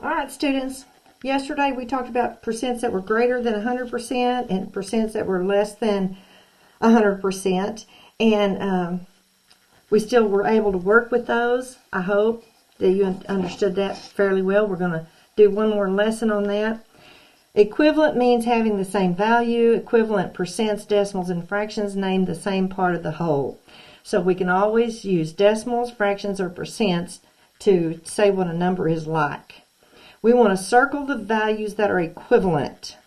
All right, students. Yesterday we talked about percents that were greater than 100% and percents that were less than 100%. And we still were able to work with those. I hope that you understood that fairly well. We're going to do one more lesson on that. Equivalent means having the same value. Equivalent percents, decimals, and fractions name the same part of the whole. So we can always use decimals, fractions, or percents to say what a number is like. We want to circle the values that are equivalent.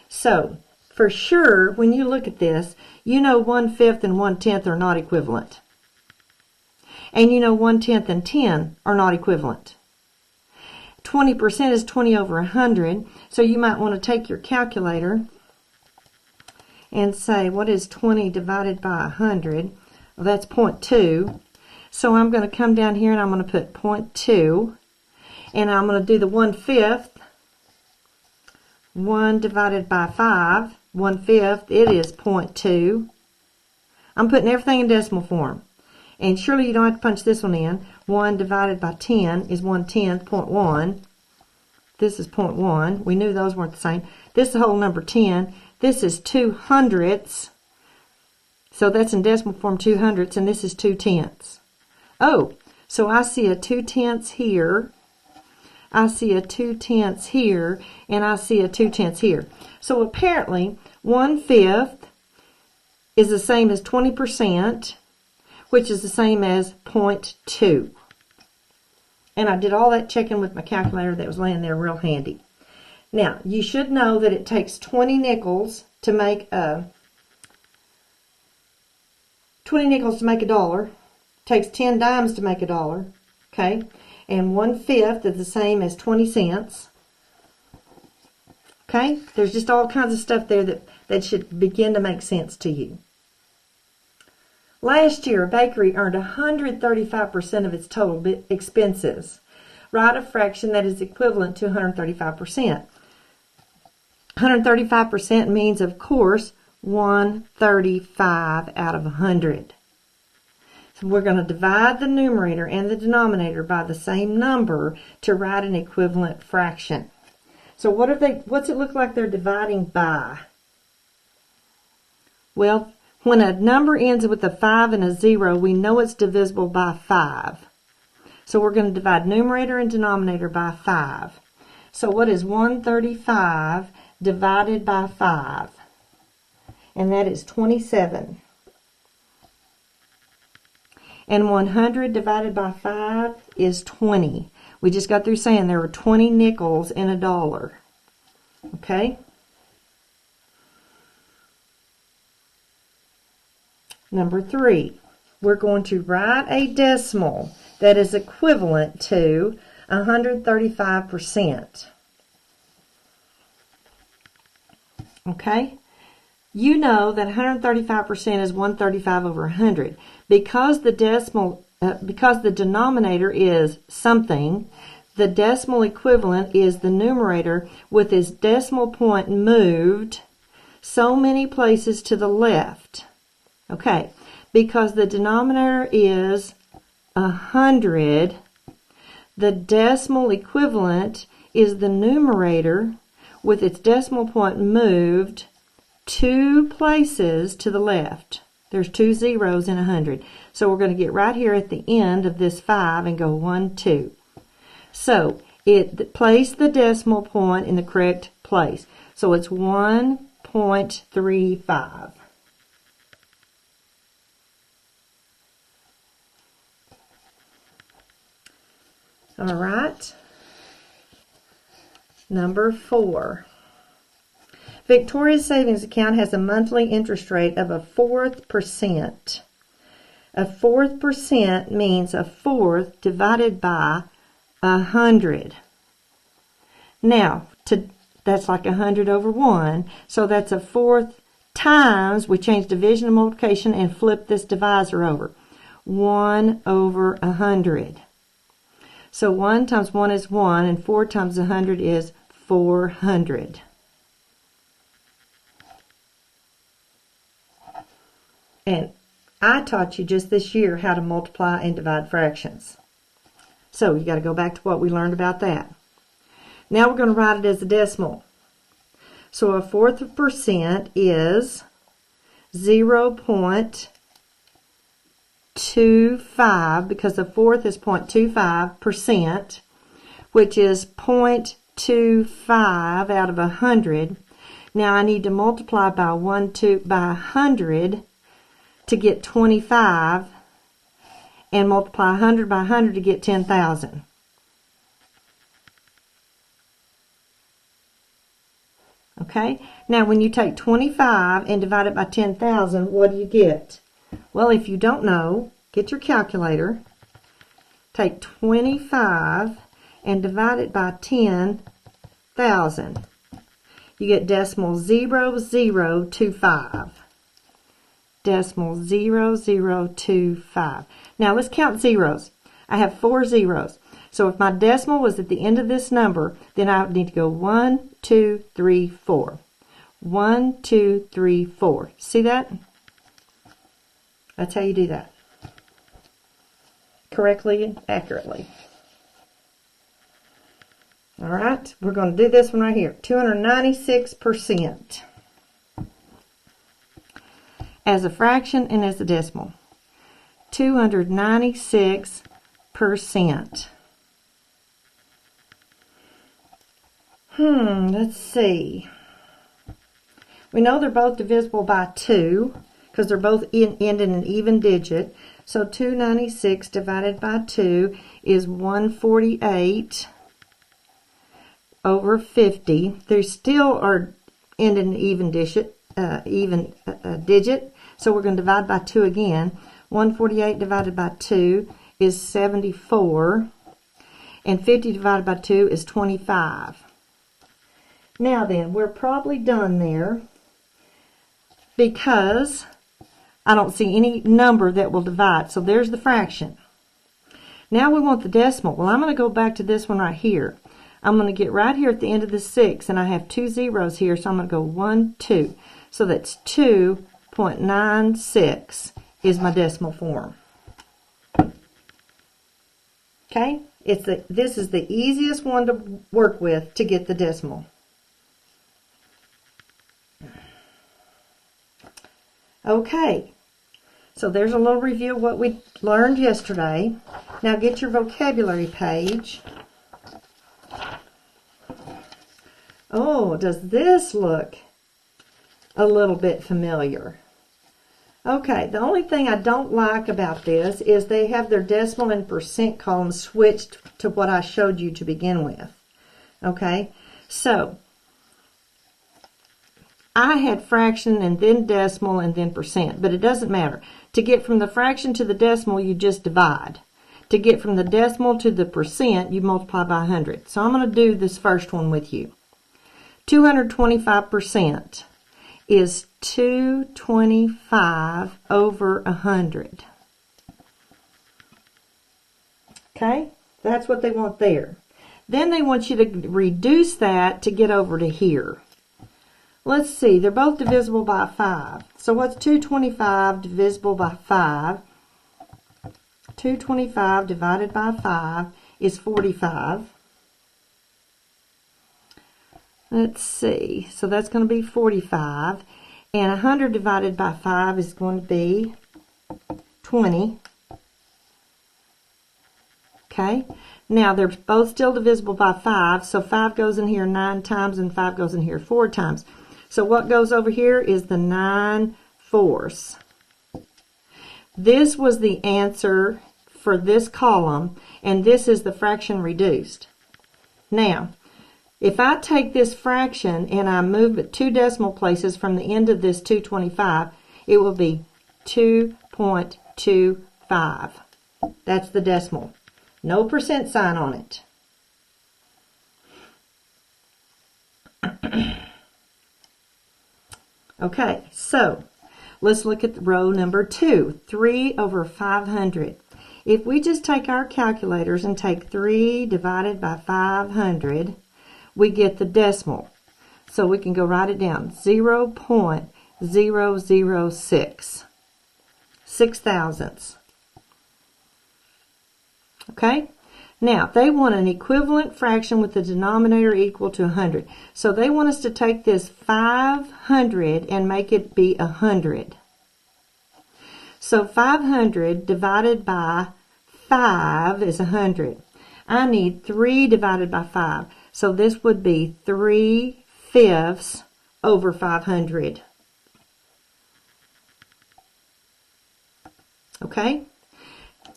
So, for sure, when you look at this, you know 1/5 and 1/10 are not equivalent. And you know 1/10 and 10 are not equivalent. 20% is 20 over 100, so you might want to take your calculator and say, what is 20 divided by 100? Well, that's 0.2. So I'm going to come down here and I'm going to put 0.2. And I'm going to do the 1/5. 1 divided by 5. 1/5, it is 0.2. I'm putting everything in decimal form. And surely you don't have to punch this one in. 1 divided by 10 is 1/10, 0.1. This is 0.1. We knew those weren't the same. This is the whole number 10. This is 2/100ths. So that's in decimal form 2/100ths, and this is 2/10ths. Oh, so I see a 2/10ths here. I see a 2/10ths here, and I see a 2/10ths here. So apparently, 1/5 is the same as 20%, which is the same as 0.2. And I did all that checking with my calculator that was laying there real handy. Now, you should know that it takes 20 nickels to make a dollar. It takes 10 dimes to make a dollar. Okay? And 1/5 is the same as 20 cents. Okay? There's just all kinds of stuff there that should begin to make sense to you. Last year, a bakery earned 135% of its total expenses. Write a fraction that is equivalent to 135%. 135% means, of course, 135 out of 100. So we're going to divide the numerator and the denominator by the same number to write an equivalent fraction. So what's it look like they're dividing by? Well, when a number ends with a 5 and a 0, we know it's divisible by 5. So we're going to divide numerator and denominator by 5. So what is 135 divided by 5? And that is 27. And 100 divided by 5 is 20. We just got through saying there were 20 nickels in a dollar. Okay? Number 3, we're going to write a decimal that is equivalent to 135%. Okay? You know that 135% is 135 over 100. Because the denominator is something, the decimal equivalent is the numerator with its decimal point moved so many places to the left. Okay, because the denominator is 100, the decimal equivalent is the numerator with its decimal point moved 2 places to the left. There's 2 zeros in 100. So we're going to get right here at the end of this 5 and go 1, 2. So place the decimal point in the correct place. So it's 1.35. All right. Number 4. Victoria's savings account has a monthly interest rate of 1/4%. 1/4% means 1/4 divided by 100. Now, that's like 100 over 1, so that's 1/4 times, we change division and multiplication and flip this divisor over. 1 over 100. So 1 times 1 is 1, and 4 times 100 is 400. And I taught you just this year how to multiply and divide fractions. So you got to go back to what we learned about that. Now we're going to write it as a decimal. So a fourth of percent is 0.25, because a fourth is 0.25%, which is 0.25 out of 100. Now I need to multiply by 100 to get 25, and multiply 100 by 100 to get 10,000. Okay, now when you take 25 and divide it by 10,000, what do you get? Well, if you don't know, get your calculator, take 25 and divide it by 10,000. You get decimal 0025. Decimal 0025. Now let's count zeros. I have 4 zeros. So if my decimal was at the end of this number, then I would need to go 1, 2, 3, 4. 1, 2, 3, 4. See that? That's how you do that. Correctly and accurately. All right, we're going to do this one right here. 296% as a fraction and as a decimal. 296%. Let's see. We know they're both divisible by 2 because they're both end in an even digit. So 296 divided by 2 is 148 over 50. They still are end in an even digit, so we're going to divide by 2 again. 148 divided by 2 is 74, and 50 divided by 2 is 25. Now then, we're probably done there because I don't see any number that will divide. So there's the fraction. Now we want the decimal. Well, I'm going to go back to this one right here. I'm going to get right here at the end of the 6, and I have 2 zeros here, so I'm going to go 1, 2. So that's 2.96 is my decimal form. Okay? This is the easiest one to work with to get the decimal. Okay, so there's a little review of what we learned yesterday. Now get your vocabulary page. Oh, does this look a little bit familiar? Okay, the only thing I don't like about this is they have their decimal and percent columns switched to what I showed you to begin with. Okay, so I had fraction and then decimal and then percent, but it doesn't matter. To get from the fraction to the decimal, you just divide. To get from the decimal to the percent, you multiply by 100. So I'm going to do this first one with you. 225% is 225 over 100. Okay, that's what they want there. Then they want you to reduce that to get over to here. Let's see, they're both divisible by 5. So what's 225 divisible by 5? 225 divided by 5 is 45. Let's see, so that's going to be 45. And 100 divided by 5 is going to be 20. Okay, now they're both still divisible by 5, so 5 goes in here 9 times and 5 goes in here 4 times. So what goes over here is the 9/4. This was the answer for this column, and this is the fraction reduced. Now, if I take this fraction and I move it 2 decimal places from the end of this 225, it will be 2.25. That's the decimal. No percent sign on it. Okay, so let's look at row number 2, 3 over 500. If we just take our calculators and take 3 divided by 500, we get the decimal. So we can go write it down, 0.006, 6 thousandths. Okay, Now, they want an equivalent fraction with the denominator equal to 100. So they want us to take this 500 and make it be 100. So 500 divided by 5 is 100. I need 3 divided by 5. So this would be 3/5 over 500. Okay?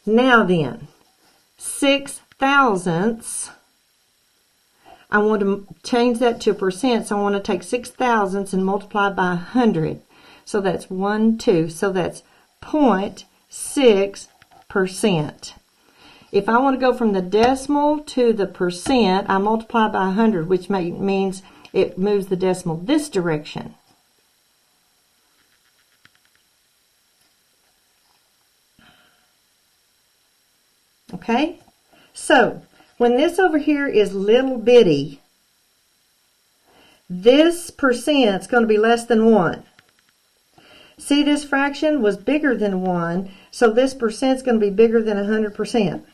Now then, 6/1000ths. I want to change that to percent, so I want to take 6/1000ths and multiply by 100. So that's 1, 2. So that's 0.6%. If I want to go from the decimal to the percent, I multiply by 100, which means it moves the decimal this direction. Okay? So, when this over here is little bitty, this percent's going to be less than 1. See, this fraction was bigger than 1, so this percent's going to be bigger than 100%.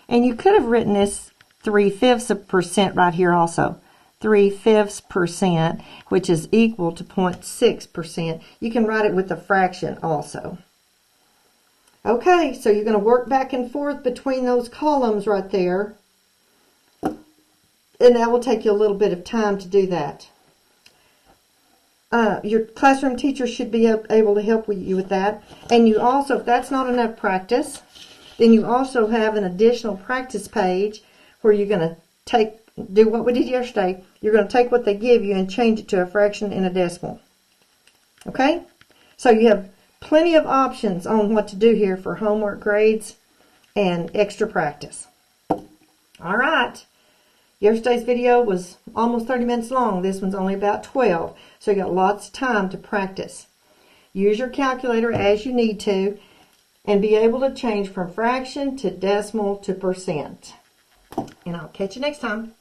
And you could have written this 3/5% right here also. 3/5%, which is equal to 0.6%. You can write it with a fraction also. Okay, so you're going to work back and forth between those columns right there. And that will take you a little bit of time to do that. Your classroom teacher should be able to help you with that. And you also, if that's not enough practice, then you also have an additional practice page where you're going to do what we did yesterday. You're going to take what they give you and change it to a fraction and a decimal. Okay? So you have plenty of options on what to do here for homework grades and extra practice. All right. Yesterday's video was almost 30 minutes long. This one's only about 12. So you got lots of time to practice. Use your calculator as you need to and be able to change from fraction to decimal to percent. And I'll catch you next time.